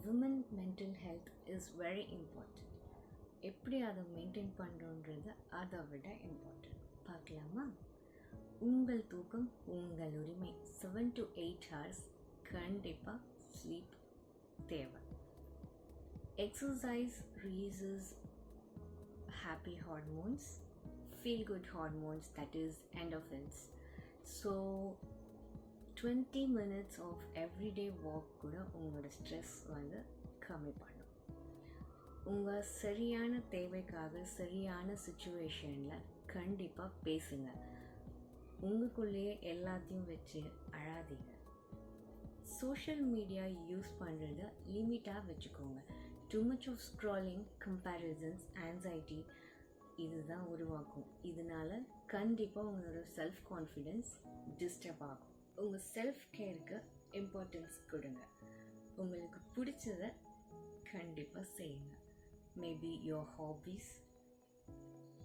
women mental health is very important. எப்படி அதை maintain பண்ணுறோன்றது அதை விட இம்பார்ட்டன்ட். பார்க்கலாமா? உங்கள் தூக்கம் உங்கள் உரிமை. 7 to 8 hours கண்டிப்பாக ஸ்லீப் தேவை. Exercise releases happy hormones, feel good hormones, that is endorphins. So 20 minutes of everyday walk கூட உங்களோட ஸ்ட்ரெஸ் வந்து கம்மி பண்ணும். உங்கள் சரியான தேவைக்காக சரியான சுச்சுவேஷனில் கண்டிப்பாக பேசுங்க. உங்களுக்குள்ளேயே எல்லாத்தையும் வச்சு அழாதீங்க. சோஷியல் மீடியா யூஸ் பண்ணுறத லிமிட்டாக வச்சுக்கோங்க. Too much of scrolling, comparisons, anxiety இதுதான் உருவாக்கும். இதனால் கண்டிப்பாக உங்களோட செல்ஃப் கான்ஃபிடென்ஸ் டிஸ்டர்ப் ஆகும். உங்கள் செல்ஃப் கேருக்கு இம்பார்ட்டன்ஸ் கொடுங்க. உங்களுக்கு பிடிச்சதை கண்டிப்பாக செய்யுங்க. மேபி யுவர் ஹாபீஸ்,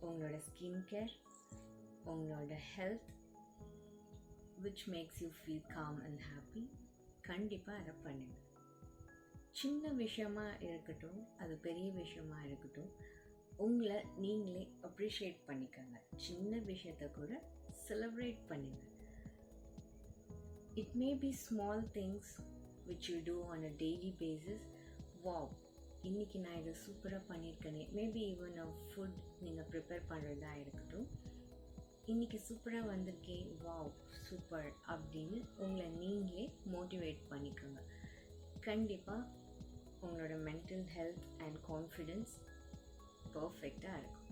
உங்களோட ஸ்கின் கேர், உங்களோட health which makes you feel calm and happy, கண்டிப்பாக அதை பண்ணுங்க. சின்ன விஷயமா இருக்கட்டும், அது பெரிய விஷயமா இருக்கட்டும், உங்களை நீங்களே அப்ரிஷியேட் பண்ணிக்கோங்க. சின்ன விஷயத்தை கூட செலிப்ரேட் பண்ணுங்க. It may be small things which you do on a daily basis. Wow, இன்றைக்கி நான் இதை சூப்பராக பண்ணியிருக்கேனே. மேபி ஈவன் ஃபுட் நீங்கள் ப்ரிப்பேர் பண்ணுறதா இருக்கட்டும், இன்றைக்கி சூப்பராக வந்திருக்கே, வாவ் சூப்பர் அப்படின்னு உங்களை நீங்களே மோட்டிவேட் பண்ணிக்கோங்க. கண்டிப்பாக உங்களோட மென்டல் ஹெல்த் அண்ட் கான்ஃபிடென்ஸ் பர்ஃபெக்டாக இருக்கும்.